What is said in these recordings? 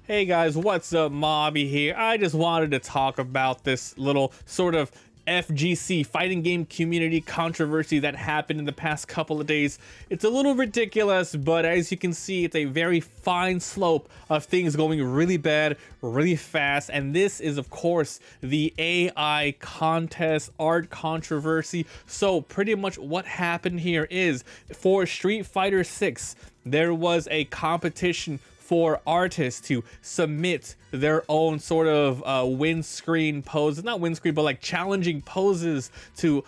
Hey guys, what's up? Mobby here. I just wanted to talk about this little sort of FGC fighting game community controversy that happened in the past couple of days. It's a little ridiculous, but as you can see, it's a very fine slope of things going really bad, really fast. And this is, of course, the AI contest art controversy. So pretty much what happened here is for Street Fighter 6, there was a competition for artists to submit their own sort of windscreen poses, not windscreen, but like challenging poses to,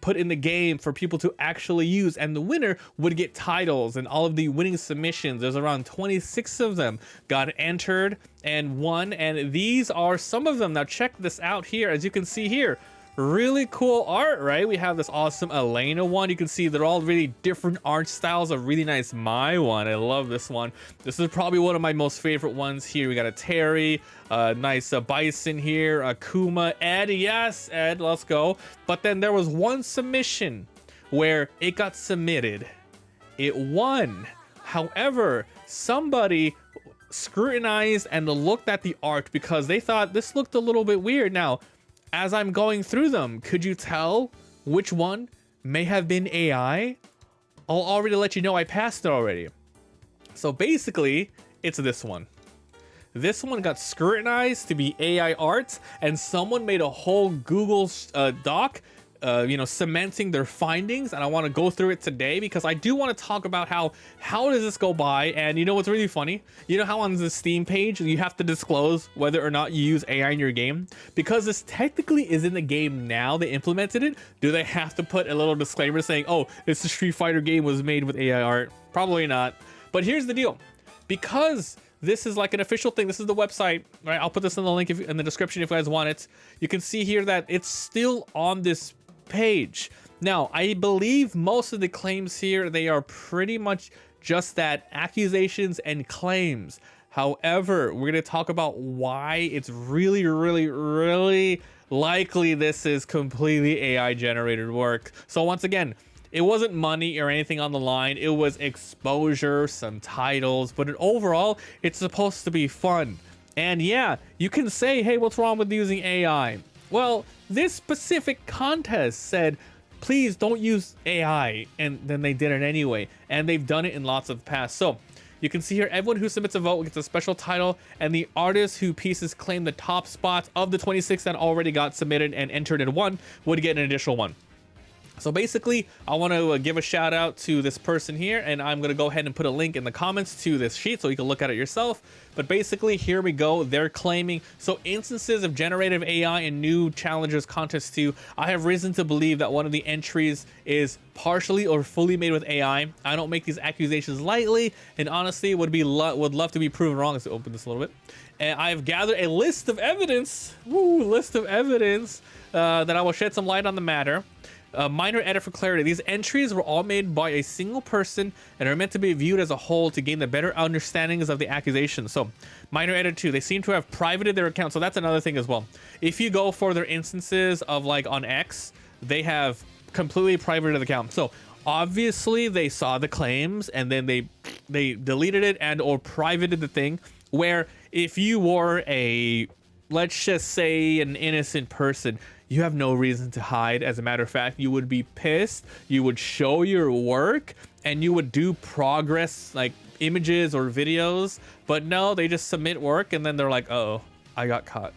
put in the game for people to actually use, and the winner would get titles, and all of the winning submissions, there's around 26 of them, got entered and won, and these are some of them. Now check this out here, as you can see here. Really cool art, right? We have this awesome Elena one. You can see they're all really different art styles. A really nice Mai one. I love this one. This is probably one of my most favorite ones here. We got a Terry, nice Bison here, Akuma, Ed. Yes, Ed, let's go. But then there was one submission where it got submitted. It won. However, somebody scrutinized and looked at the art because they thought this looked a little bit weird. Now, as I'm going through them, could you tell which one may have been AI? I'll already let you know I passed it already. So basically, it's this one. This one got scrutinized to be AI art, and someone made a whole Google doc cementing their findings, and I want to go through it today because I do want to talk about how does this go by. And you know what's really funny? You know how on the Steam page you have to disclose whether or not you use AI in your game? Because this technically is in the game now, they implemented it. Do they have to put a little disclaimer saying, oh, this Street Fighter game was made with AI art? Probably not. But here's the deal. Because this is like an official thing. This is the website, right? I'll put this in the link in the description if you guys want it. You can see here that it's still on this page. Now, I believe most of the claims here, they are pretty much just that, accusations and claims. However, we're going to talk about why it's really likely this is completely AI generated work. So once again, it wasn't money or anything on the line. It was exposure, some titles, but overall, it's supposed to be fun. And yeah, you can say, hey, what's wrong with using AI? Well, this specific contest said, please don't use AI, and then they did it anyway, and they've done it in lots of past. So you can see here, everyone who submits a vote gets a special title, and the artists whose pieces claim the top spots of the 26 that already got submitted and entered and won would get an additional one. So basically, I want to give a shout out to this person here, and I'm going to go ahead and put a link in the comments to this sheet so you can look at it yourself. But basically, here we go. They're claiming, so instances of generative AI and new challengers contest 2. I have reason to believe that one of the entries is partially or fully made with AI. I don't make these accusations lightly, and honestly, would love to be proven wrong. Let's open this a little bit. And I've gathered a list of evidence, that I will shed some light on the matter. Minor edit for clarity. These entries were all made by a single person and are meant to be viewed as a whole to gain the better understandings of the accusations. So, minor edit 2. They seem to have privated their account. So that's another thing as well. If you go for their instances of like on X, they have completely privated the account. So obviously they saw the claims and then they deleted it and or privated the thing. Where if you were a, let's just say, an innocent person, you have no reason to hide. As a matter of fact, you would be pissed, you would show your work, and you would do progress, like images or videos. But no, they just submit work, and then they're like, oh, I got caught.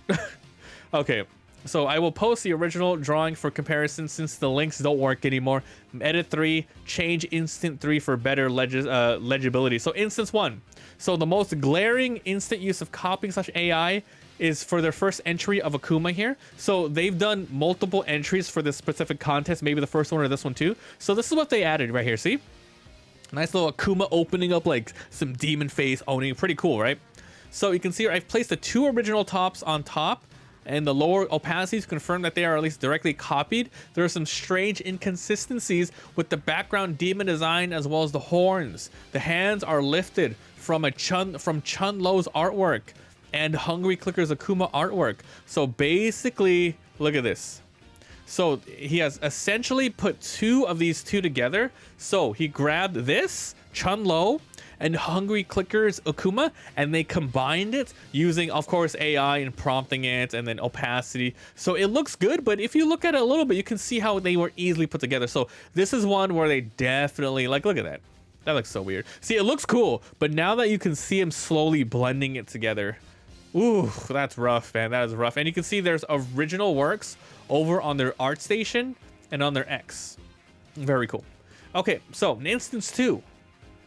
Okay, so I will post the original drawing for comparison since the links don't work anymore. Edit 3, change instant 3 for better legibility. So instance 1. So the most glaring instant use of copying / AI is for their first entry of Akuma here. So they've done multiple entries for this specific contest, maybe the first one or this one too. So this is what they added right here, see? Nice little Akuma opening up like some demon face owning, pretty cool, right? So you can see here, I've placed the 2 original tops on top and the lower opacities confirm that they are at least directly copied. There are some strange inconsistencies with the background demon design as well as the horns. The hands are lifted from Chun Lo's artwork and Hungry Clicker's Akuma artwork. So basically, look at this. So he has essentially put 2 of these 2 together. So he grabbed this, Chun Lo, and Hungry Clicker's Okuma, and they combined it using, of course, AI and prompting it, and then opacity. So it looks good, but if you look at it a little bit, you can see how they were easily put together. So this is one where they definitely, like, look at that. That looks so weird. See, it looks cool, but now that you can see him slowly blending it together, ooh, that's rough, man. That is rough. And you can see there's original works over on their ArtStation and on their X. Very cool. Okay, so in instance 2.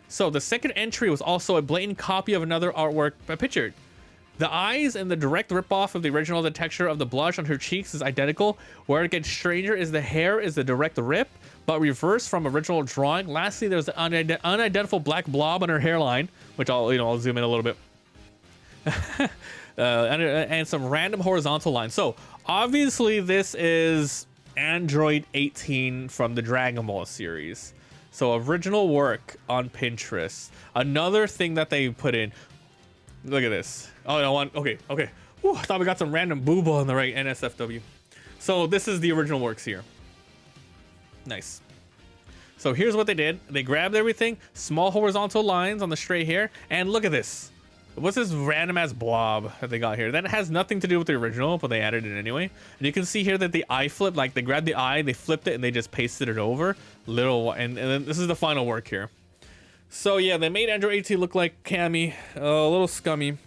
So the second entry was also a blatant copy of another artwork pictured. The eyes and the direct ripoff of the original. The texture of the blush on her cheeks is identical. Where it gets stranger is the hair is the direct rip, but reversed from original drawing. Lastly, there's the unidentifiable black blob on her hairline, which I'll zoom in a little bit. And some random horizontal lines. So obviously this is Android 18 from the Dragon Ball series. So original work on Pinterest. Another thing that they put in. Look at this. Oh, no one. Okay. Whew, I thought we got some random booba on the right. NSFW. So this is the original works here. Nice. So here's what they did. They grabbed everything, small horizontal lines on the straight hair, and look at this. What's this random ass blob that they got here? That has nothing to do with the original, but they added it anyway. And you can see here that the eye flip, like they grabbed the eye, they flipped it, and they just pasted it over. And then this is the final work here. So yeah, they made Android 18 look like Cammy, a little scummy.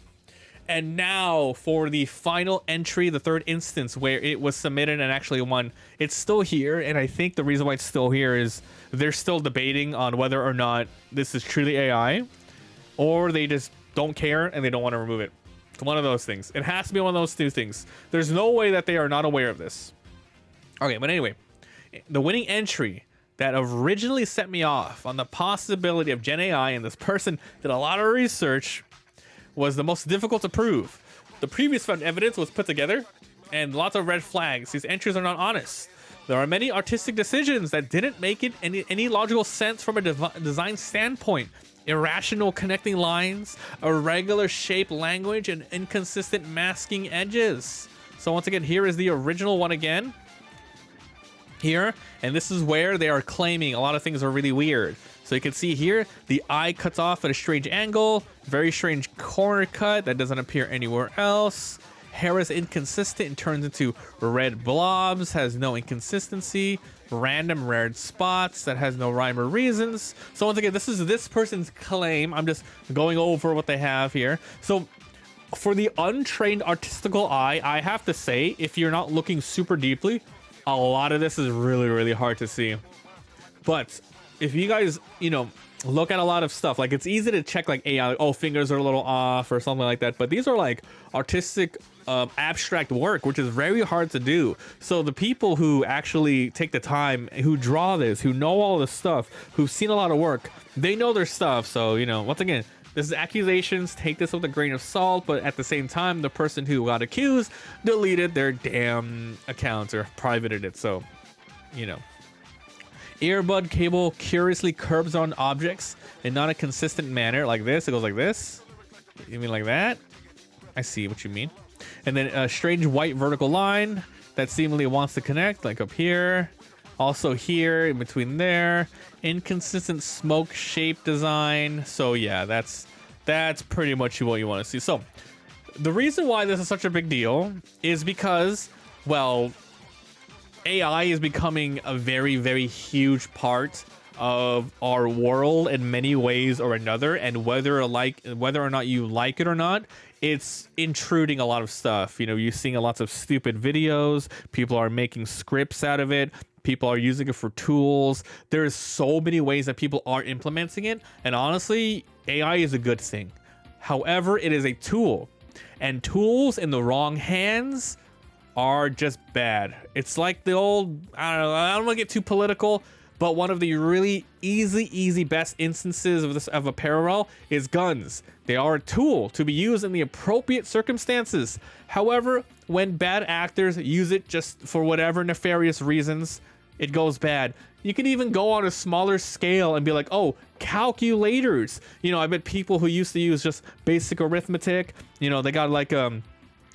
And now for the final entry, the third instance where it was submitted and actually won. It's still here, and I think the reason why it's still here is they're still debating on whether or not this is truly AI, or they just don't care and they don't want to remove it. It's one of those things. It has to be one of those two things. There's no way that they are not aware of this. Okay, but anyway, the winning entry that originally set me off on the possibility of Gen AI, and this person did a lot of research, was the most difficult to prove. The previous found evidence was put together and lots of red flags. These entries are not honest. There are many artistic decisions that didn't make it any logical sense from a design standpoint. Irrational connecting lines, irregular shape language, and inconsistent masking edges. So once again, here is the original one again. Here, and this is where they are claiming a lot of things are really weird. So you can see here, the eye cuts off at a strange angle, very strange corner cut that doesn't appear anywhere else. Hair is inconsistent and turns into red blobs, has no inconsistency. Random red spots that has no rhyme or reasons. So once again, this is this person's claim. I'm just going over what they have here. So for the untrained artistical eye, I have to say, if you're not looking super deeply, a lot of this is really, really hard to see. But if you guys, look at a lot of stuff, like it's easy to check like AI, like, oh, fingers are a little off or something like that. But these are like artistic abstract work, which is very hard to do. So the people who actually take the time, who draw this, who know all this stuff, who've seen a lot of work, they know their stuff. So, once again, this is accusations. Take this with a grain of salt. But at the same time, the person who got accused deleted their damn accounts or privated it. So, Earbud cable curiously curbs on objects in not a consistent manner. Like this, it goes like this. You mean like that? I see what you mean. And then a strange white vertical line that seemingly wants to connect, like up here. Also here, in between there. Inconsistent smoke shape design. So yeah, that's pretty much what you want to see. So the reason why this is such a big deal is because, well, AI is becoming a very, very huge part of our world in many ways or another, and whether or not you like it or not, it's intruding a lot of stuff. You're seeing lots of stupid videos. People are making scripts out of it. People are using it for tools. There's so many ways that people are implementing it, and honestly, AI is a good thing. However, it is a tool, and tools in the wrong hands are just bad. It's like the old, I don't want to get too political, but one of the really easy best instances of a parallel is guns. They are a tool to be used in the appropriate circumstances. However, when bad actors use it just for whatever nefarious reasons, it goes bad. You can even go on a smaller scale and be like, oh, calculators. I bet people who used to use just basic arithmetic, they got like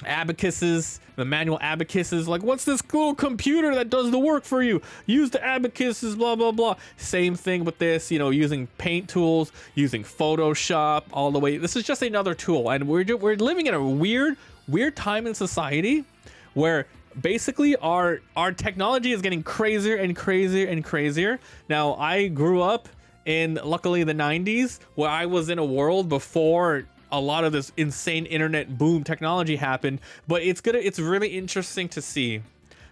abacuses, the manual abacuses, like, what's this cool computer that does the work for you? Use the abacuses, blah blah blah. Same thing with this, you know, using paint tools, using Photoshop, all the way. This is just another tool, and we're living in a weird time in society where basically our technology is getting crazier and crazier and crazier. Now, I grew up in, luckily, the 90s, where I was in a world before a lot of this insane internet boom technology happened. But it's really interesting to see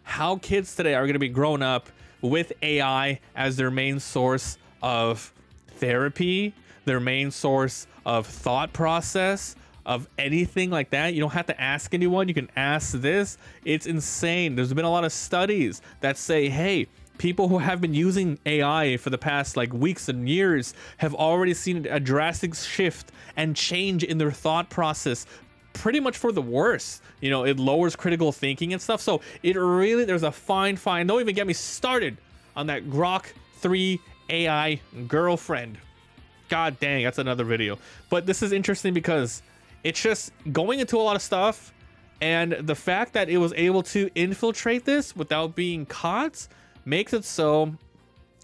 how kids today are gonna be grown up with AI as their main source of therapy, their main source of thought process, of anything like that. You don't have to ask anyone, you can ask this. It's insane. There's been a lot of studies that say, hey, people who have been using AI for the past like weeks and years have already seen a drastic shift and change in their thought process, pretty much for the worse. You know, it lowers critical thinking and stuff. So it really, there's a fine, don't even get me started on that Grok 3 AI girlfriend. God dang, that's another video. But this is interesting because it's just going into a lot of stuff, and the fact that it was able to infiltrate this without being caught makes it so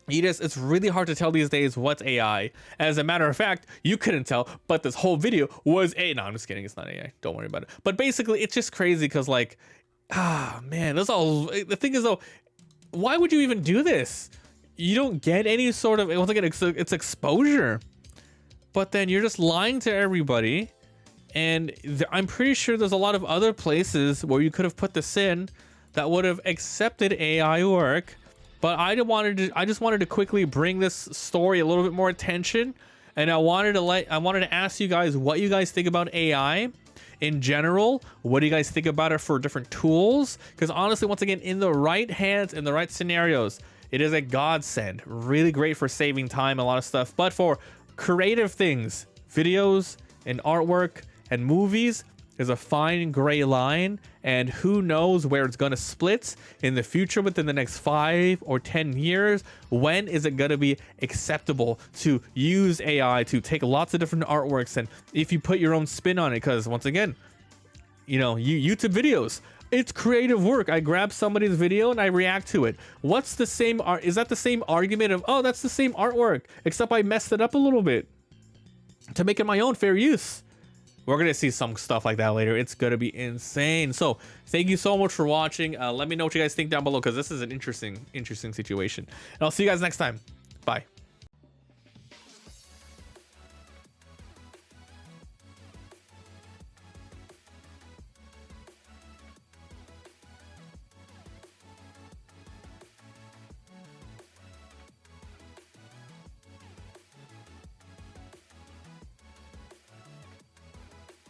it's really hard to tell these days what's AI. As a matter of fact, you couldn't tell, but this whole video was no, I'm just kidding, it's not AI, don't worry about it. But basically, it's just crazy because, like, man, that's all. The thing is, though, why would you even do this? You don't get any sort of, once again, it's exposure, but then you're just lying to everybody. And I'm pretty sure there's a lot of other places where you could have put this in that would have accepted AI work. But I just wanted to quickly bring this story a little bit more attention, and I wanted to ask you guys what you guys think about AI in general. What do you guys think about it for different tools? Because honestly, once again, in the right hands, in the right scenarios, it is a godsend. Really great for saving time, a lot of stuff. But for creative things, videos and artwork and movies, is a fine gray line, and who knows where it's gonna split in the future within the next 5 or 10 years. When is it gonna be acceptable to use AI to take lots of different artworks, and if you put your own spin on it? Because once again, you know, YouTube videos, it's creative work. I grab somebody's video and I react to it. What's the same art? Is that the same argument of, oh, that's the same artwork, except I messed it up a little bit to make it my own, fair use? We're gonna see some stuff like that later. It's gonna be insane. So thank you so much for watching. Let me know what you guys think down below, because this is an interesting situation. And I'll see you guys next time. Bye.